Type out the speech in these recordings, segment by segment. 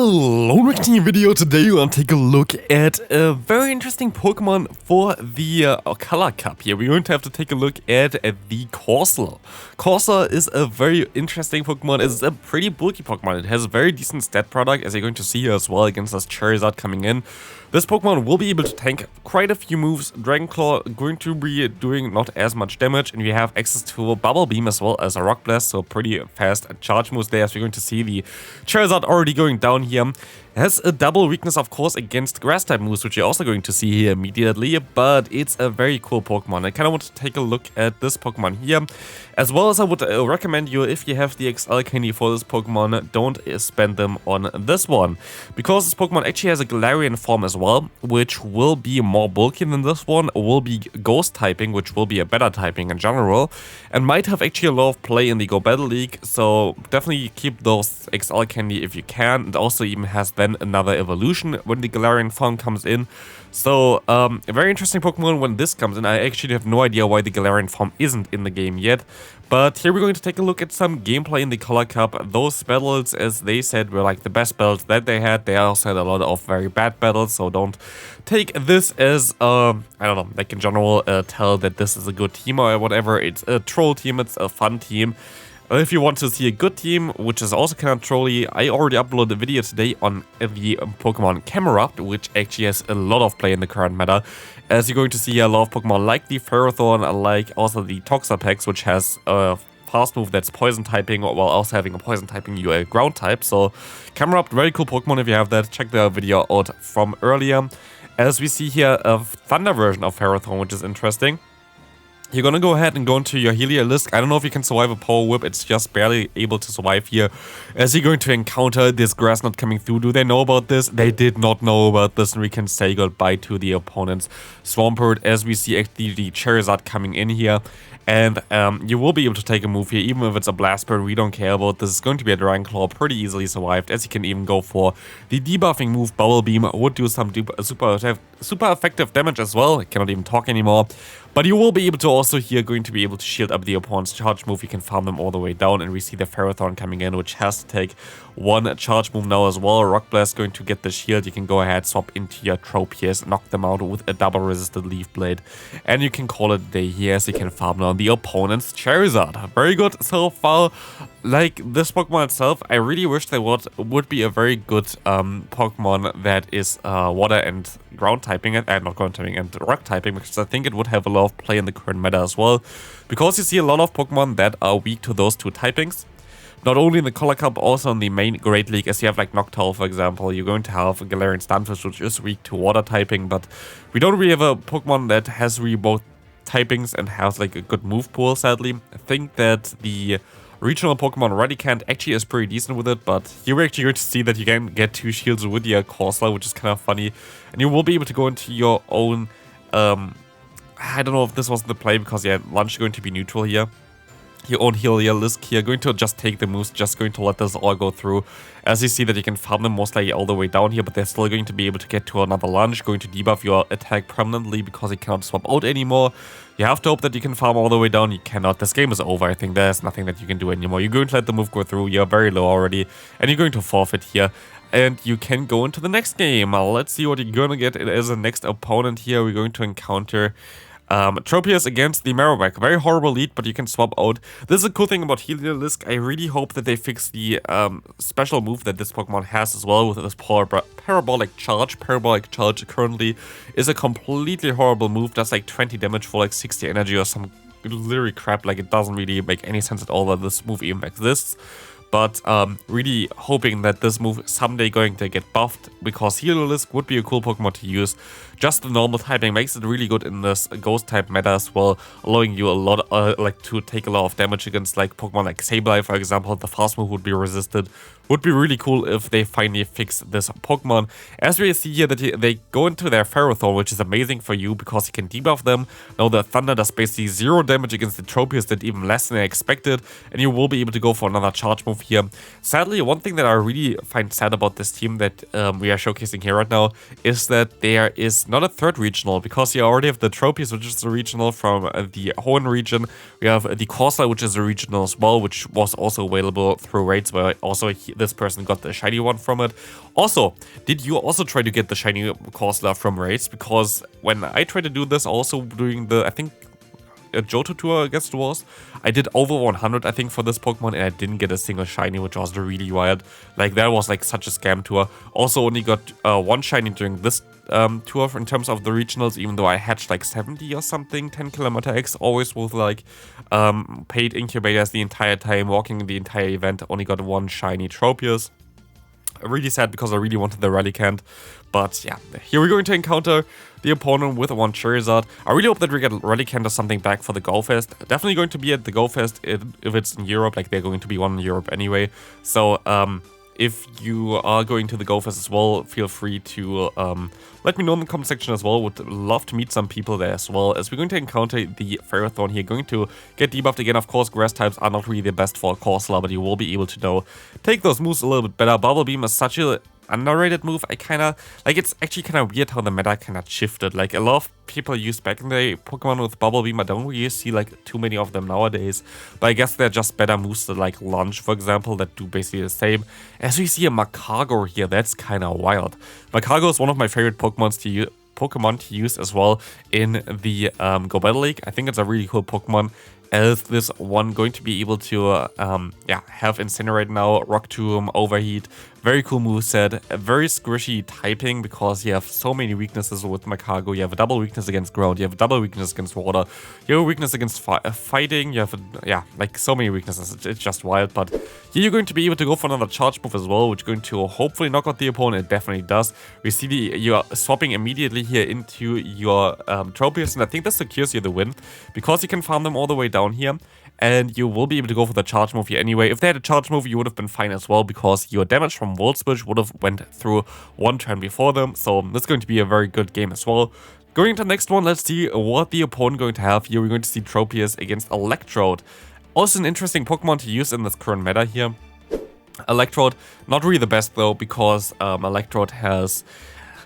Hello, reacting video. Today we're gonna take a look at a very interesting Pokemon for the Color Cup here. We're going to have to take a look at the Corsola. Corsola is a very interesting Pokemon. It's a pretty bulky Pokemon. It has a very decent stat product, as you're going to see here as well against this Charizard coming in. This Pokemon will be able to tank quite a few moves. Dragon Claw going to be doing not as much damage, and we have access to a Bubble Beam as well as a Rock Blast, so pretty fast charge moves there, as we're going to see the Charizard already going down here. Has a double weakness, of course, against Grass-type moves, which you're also going to see here immediately, but it's a very cool Pokemon. I kind of want to take a look at this Pokemon here, as well as I would recommend you, if you have the XL candy for this Pokemon, don't spend them on this one, because this Pokemon actually has a Galarian form as well, which will be more bulky than this one, will be Ghost typing, which will be a better typing in general, and might have actually a lot of play in the Go Battle League, so definitely keep those XL candy if you can. It also even has then another evolution when the Galarian form comes in. So, a very interesting Pokemon when this comes in. I actually have no idea why the Galarian form isn't in the game yet. But here we're going to take a look at some gameplay in the Color Cup. Those battles, as they said, were like the best battles that they had. They also had a lot of very bad battles, so don't take this as, I don't know, like in general, tell that this is a good team or whatever. It's a troll team, it's a fun team. If you want to see a good team, which is also kind of trolly, I already uploaded a video today on the Pokemon Camerupt, which actually has a lot of play in the current meta. As you're going to see a lot of Pokemon like the Ferrothorn, like also the Toxapex, which has a fast move that's poison typing, while also having a poison typing ground type. So Camerupt, very cool Pokemon if you have that. Check the video out from earlier. As we see here, a Thunder version of Ferrothorn, which is interesting. You're gonna go ahead and go into your Heliolisk. I don't know if you can survive a Power Whip, it's just barely able to survive here. As you're going to encounter this grass not coming through. Do they know about this? They did not know about this, and we can say goodbye to the opponent's Swampert, as we see actually the Charizard coming in here. And you will be able to take a move here, even if it's a Blast Bird, we don't care about. This is going to be a Dragon Claw, pretty easily survived, as you can even go for the debuffing move. Bubble Beam would do some super effective damage as well. I cannot even talk anymore. But you will be able to also here going to be able to shield up the opponent's charge move. You can farm them all the way down, and we see the Ferrothorn coming in, which has to take one charge move now as well. Rock Blast going to get the shield. You can go ahead, swap into your Tropius, knock them out with a double resisted Leaf Blade, and you can call it a day here, as you can farm down the opponent's Charizard. Very good so far. Like this Pokemon itself, I really wish there would be a very good Pokemon that is water and ground typing, and not ground typing, and rock typing, because I think it would have a lot of play in the current meta as well, because you see a lot of Pokemon that are weak to those two typings. Not only in the Color Cup, also in the main Great League, as you have like Noctowl, for example. You're going to have a Galarian Stunfisk, which is weak to water typing, but we don't really have a Pokemon that has really both typings and has like a good move pool, sadly. I think that the regional Pokemon Radicant actually is pretty decent with it, but here we're actually going to see that you can get 2 shields with your Corsola, which is kind of funny. And you will be able to go into your own, I don't know if this was the play, because yeah, lunch is going to be neutral here. Your own Heliolisk here, going to just take the moves, just going to let this all go through. As you see that you can farm them most likely all the way down here, but they're still going to be able to get to another lunge, going to debuff your attack permanently because you cannot swap out anymore. You have to hope that you can farm all the way down. You cannot. This game is over. I think there's nothing that you can do anymore. You're going to let the move go through. You're very low already, and you're going to forfeit here. And you can go into the next game. Let's see what you're going to get as a next opponent here. We're going to encounter Tropius against the Marowak. Very horrible lead, but you can swap out. This is a cool thing about Heliolisk. I really hope that they fix the special move that this Pokemon has as well, with this Parabolic Charge. Parabolic Charge currently is a completely horrible move. Does like 20 damage for like 60 energy or some literally crap. Like, it doesn't really make any sense at all that this move even exists. But really hoping that this move is someday going to get buffed, because Heliolisk would be a cool Pokemon to use. Just the normal typing makes it really good in this Ghost type meta as well, allowing you a lot like to take a lot of damage against like Pokemon like Sableye, for example. The fast move would be resisted. Would be really cool if they finally fix this Pokemon. As we see here that they go into their Ferrothorn, which is amazing for you because you can debuff them. Now the Thunder does basically 0 damage against the Tropius, that even less than I expected, and you will be able to go for another charge move here. Sadly, one thing that I really find sad about this team that we are showcasing here right now is that there is not a third regional, because you already have the Tropius, which is the regional from the Hoenn region. We have the Corsola, which is a regional as well, which was also available through raids, where also this person got the shiny one from it. Also, did you also try to get the shiny Corsola from raids? Because when I tried to do this, also doing the, I think, a Johto tour, I guess it was, I did over 100, I think, for this Pokemon, and I didn't get a single shiny, which was really wild. Like, that was like such a scam tour. Also only got one shiny during this tour in terms of the regionals, even though I hatched like 70 or something, 10 kilometer X, always with like paid incubators the entire time, walking the entire event. Only got one shiny Tropius. Really sad, because I really wanted the Relicanth. But yeah, here we're going to encounter the opponent with one Charizard. I really hope that we get Relicanth or something back for the Go Fest. Definitely going to be at the Go Fest if it's in Europe, like they're going to be one in Europe anyway. So if you are going to the Go Fest as well, feel free to let me know in the comment section as well. Would love to meet some people there as well, as we're going to encounter the Ferrothorn here, going to get debuffed again. Of course, grass types are not really the best for Corsola, but you will be able to take those moves a little bit better. Bubble Beam is such a underrated move. I kind of like, it's actually kind of weird how the meta kind of shifted. Like, a lot of people used back in the day Pokemon with Bubble Beam. I don't really see like too many of them nowadays, but I guess they're just better moves than like Lunge, for example, that do basically the same. As we see a Magcargo here, that's kind of wild. Magcargo is one of my favorite Pokemon to use as well in the Go Battle League. I think it's a really cool Pokemon, as this one going to be able to have Incinerate now, Rock Tomb, Overheat. Very cool moveset, a very squishy typing, because you have so many weaknesses with Magcargo. You have a double weakness against ground, you have a double weakness against water, you have a weakness against fighting, you have like so many weaknesses. It's just wild. But here you're going to be able to go for another charge move as well, which is going to hopefully knock out the opponent. It definitely does. We see you are swapping immediately here into your Tropius, and I think that secures you the win, because you can farm them all the way down here. And you will be able to go for the charge move here anyway. If they had a charge move, you would have been fine as well, because your damage from Volt Switch would have went through one turn before them. So that's going to be a very good game as well. Going into the next one, let's see what the opponent going to have here. We're going to see Tropius against Electrode. Also an interesting Pokemon to use in this current meta here. Electrode, not really the best though, because Electrode has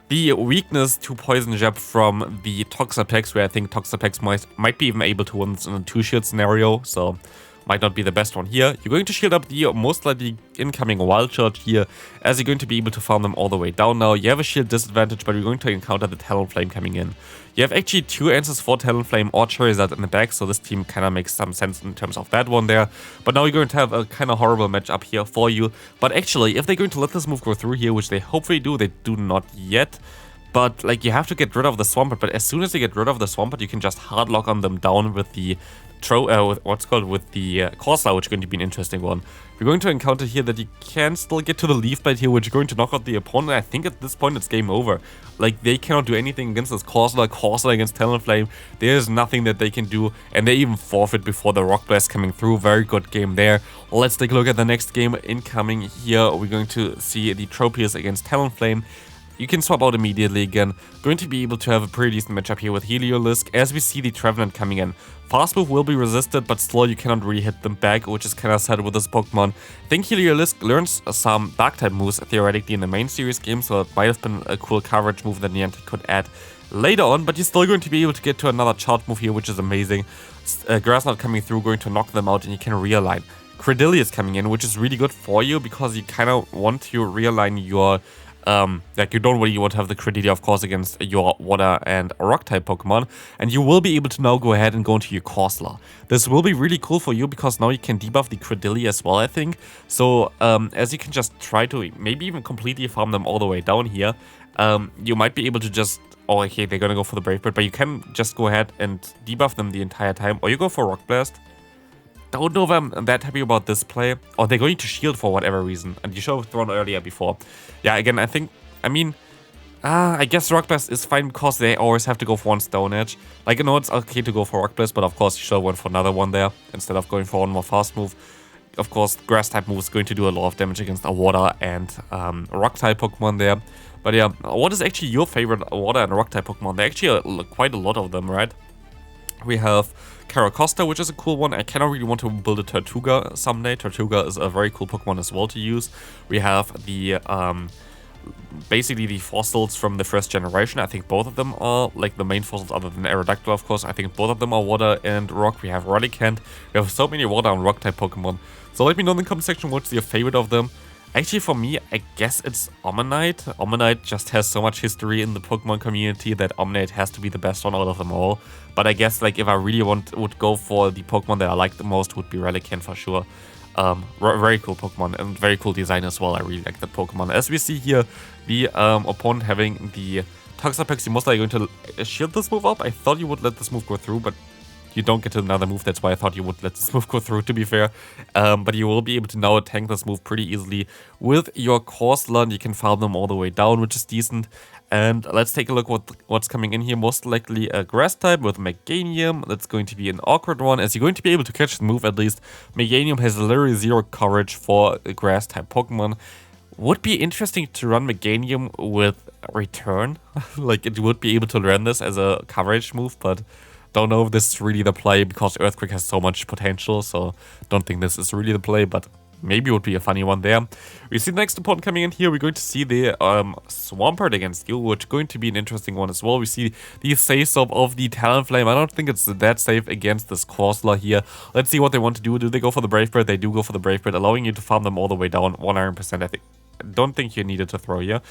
the weakness to Poison Jab from the Toxapex, where I think Toxapex might be even able to win in a 2-shield scenario, so might not be the best one here. You're going to shield up the most likely incoming Wild Charge here, as you're going to be able to farm them all the way down now. You have a shield disadvantage, but you're going to encounter the Talonflame coming in. You have actually 2 answers for Talonflame or Charizard in the back, so this team kind of makes some sense in terms of that one there. But now you're going to have a kind of horrible matchup here for you. But actually, if they're going to let this move go through here, which they hopefully do, they do not yet. But like, you have to get rid of the Swampert, but as soon as you get rid of the Swampert, you can just hard lock on them down with the Corsola, which is going to be an interesting one. We're going to encounter here that you can still get to the Leaf Blade here, which is going to knock out the opponent. I think at this point it's game over. Like, they cannot do anything against this Corsola against Talonflame. There's nothing that they can do, and they even forfeit before the Rock Blast coming through. Very good game there. Let's take a look at the next game incoming here. We're going to see the Tropius against Talonflame. You can swap out immediately again. Going to be able to have a pretty decent matchup here with Heliolisk, as we see the Trevenant coming in. Fast move will be resisted, but still you cannot really hit them back, which is kind of sad with this Pokemon. I think Heliolisk learns some Dark-type moves theoretically in the main series game, so it might have been a cool coverage move that Niantic could add later on, but you're still going to be able to get to another charge move here, which is amazing. Grass Knot coming through, going to knock them out, and you can realign. Credillia is coming in, which is really good for you, because you kind of want to realign your like, you don't really want to have the Credillia, of course, against your water and rock type Pokemon, and you will be able to now go ahead and go into your Corsola. This will be really cool for you, because now you can debuff the Credillia as well, I think. So as you can just try to maybe even completely farm them all the way down here, you might be able to just, oh, okay, they're gonna go for the Brave Bird, but you can just go ahead and debuff them the entire time, or you go for Rock Blast. Don't know if I'm that happy about this play. Or they're going to shield for whatever reason. And you should have thrown earlier before. Yeah, again, I guess Rock Blast is fine, because they always have to go for one Stone Edge. Like, I know it's okay to go for Rock Blast, but of course you should have went for another one there, instead of going for one more fast move. Of course, Grass type move is going to do a lot of damage against a Water and Rock type Pokemon there. But yeah, what is actually your favorite Water and Rock type Pokemon? There are actually quite a lot of them, right? We have Caracosta, which is a cool one. I kind of really want to build a Tortuga someday. Tortuga is a very cool Pokemon as well to use. We have the basically the fossils from the first generation. I think both of them are like the main fossils other than Aerodactyl, of course. I think both of them are water and rock. We have Relicanth. We have so many water and rock type Pokemon. So let me know in the comment section what's your favorite of them. Actually, for me, I guess it's Omanyte. Omanyte just has so much history in the Pokemon community that Omanyte has to be the best one out of them all. But I guess like if I really would go for the Pokemon that I like the most, would be Relicanth for sure. Very cool Pokemon and very cool design as well. I really like that Pokemon. As we see here, the opponent having the Toxapex, you're most likely going to shield this move up. I thought you would let this move go through, but you don't get to another move. That's why I thought you would let this move go through, to be fair. But you will be able to now tank this move pretty easily with your Corsola. You can farm them all the way down, which is decent. And let's take a look what's coming in here. Most likely a Grass type with Meganium. That's going to be an awkward one, as you're going to be able to catch the move at least. Meganium has literally 0 coverage for a Grass type Pokemon. Would be interesting to run Meganium with Return. Like, it would be able to run this as a coverage move, but don't know if this is really the play because Earthquake has so much potential, so don't think this is really the play, but maybe it would be a funny one there. We see the next opponent coming in here. We're going to see the Swampert against you, which is going to be an interesting one as well. We see the safe swap of the Talonflame. I don't think it's that safe against this Corsola here. Let's see what they want to do. Do they go for the Brave Bird? They do go for the Brave Bird, allowing you to farm them all the way down 100%. I don't think you needed to throw here.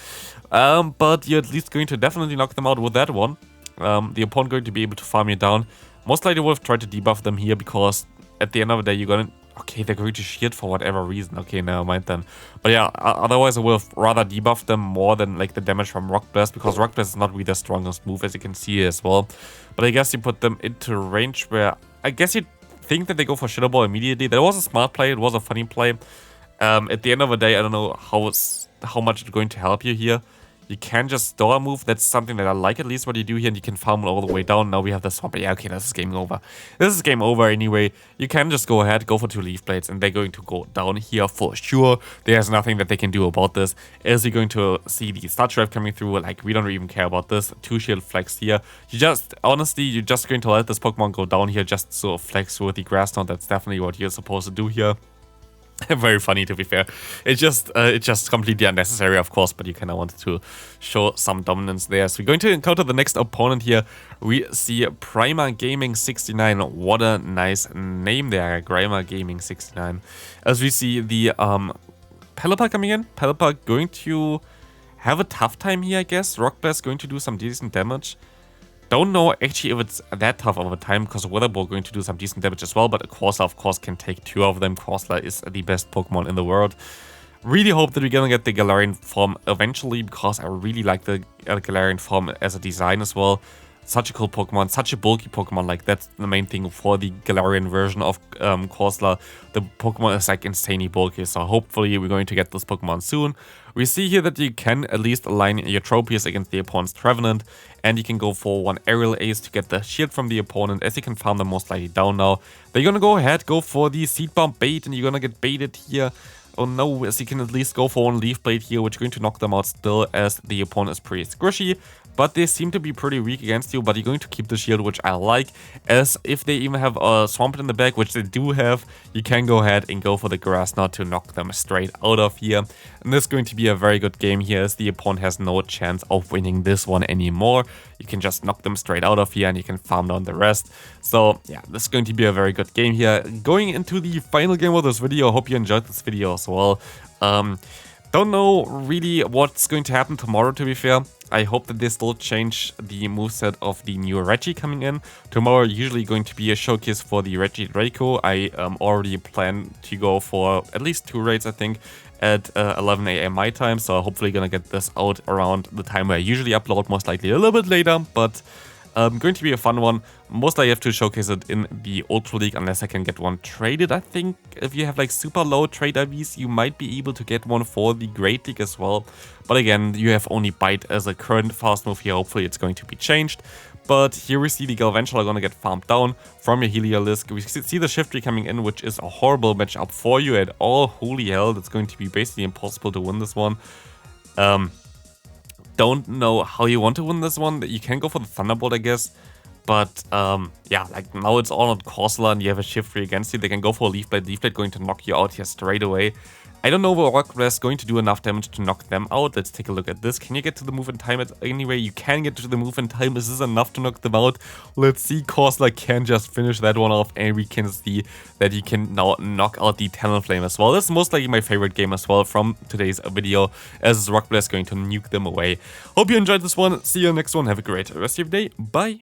But you're at least going to definitely knock them out with that one. The opponent going to be able to farm you down. Most likely would have tried to debuff them here because at the end of the day you're gonna... Okay, they're going to shield for whatever reason. Okay, never mind then. But yeah, otherwise I would have rather debuffed them more than like the damage from Rock Blast, because Rock Blast is not really the strongest move, as you can see as well. But I guess you put them into range where I guess you'd think that they go for Shadow Ball immediately. That was a smart play. It was a funny play. At the end of the day, I don't know how much it's going to help you here. You can just store a move. That's something that I like, at least what you do here, and you can farm it all the way down. Now we have the swamp. Yeah, okay, this is game over. This is game over anyway. You can just go ahead, go for 2 Leaf Blades, and they're going to go down here for sure. There's nothing that they can do about this. As you're going to see the Star Drive coming through, like, we don't even care about this. 2 Shield Flex here. You just, honestly, you're just going to let this Pokemon go down here just so flex with the Grass Knot. That's definitely what you're supposed to do here. Very funny, to be fair. It's just completely unnecessary, of course, but you kind of wanted to show some dominance there. So we're going to encounter the next opponent here. We see Prima Gaming 69. What a nice name there, Prima Gaming 69. As we see the Pelipper coming in. Pelipper going to have a tough time here, I guess. Rock Blast going to do some decent damage. Don't know actually if it's that tough of a time, because Weather Ball going to do some decent damage as well, but Corsola of course can take 2 of them. Corsola is the best Pokemon in the world. Really hope that we're gonna get the Galarian form eventually, because I really like the Galarian form as a design as well. Such a cool Pokemon, such a bulky Pokemon. Like, that's the main thing for the Galarian version of Corsola. The Pokemon is like insanely bulky, so hopefully we're going to get this Pokemon soon. We see here that you can at least align your Tropius against the opponent's Trevenant, and you can go for 1 Aerial Ace to get the shield from the opponent, as you can farm them most likely down now. They're gonna go ahead, go for the Seed Bomb bait, and you're gonna get baited here. Oh no, as you can at least go for 1 Leaf Blade here, which is going to knock them out still, as the opponent is pretty squishy. But they seem to be pretty weak against you, but you're going to keep the shield, which I like, as if they even have a Swampert in the back, which they do have, you can go ahead and go for the Grass Knot to knock them straight out of here. And this is going to be a very good game here, as the opponent has no chance of winning this one anymore. You can just knock them straight out of here, and you can farm down the rest. So yeah, this is going to be a very good game here. Going into the final game of this video, I hope you enjoyed this video as well. Don't know really what's going to happen tomorrow, to be fair. I hope that they still change the moveset of the new Reggie coming in. Tomorrow usually going to be a showcase for the Reggie Draco. I already plan to go for at least 2 raids, I think, at 11 AM my time. So hopefully gonna get this out around the time where I usually upload, most likely a little bit later, but going to be a fun one. Most likely have to showcase it in the Ultra League, unless I can get one traded. I think if you have like super low trade IVs, you might be able to get one for the Great League as well. But again, you have only Bite as a current fast move here. Hopefully it's going to be changed. But here we see the Galvantula gonna get farmed down from your Heliolisk. We see the Shiftry coming in, which is a horrible matchup for you at all. Holy hell, that's going to be basically impossible to win this one. Don't know how you want to win this one. You can go for the Thunderbolt, I guess. But yeah, like now it's all on Corsola and you have a Shift 3 against you. They can go for a Leaf Blade. Leaf Blade going to knock you out here straight away. I don't know if Rock Blast is going to do enough damage to knock them out. Let's take a look at this. Can you get to the move in time? Anyway, you can get to the move in time. Is this enough to knock them out? Let's see. Corsola can just finish that one off, and we can see that he can now knock out the Talonflame as well. This is most likely my favorite game as well from today's video, as Rock Blast is going to nuke them away. Hope you enjoyed this one. See you in the next one. Have a great rest of your day. Bye.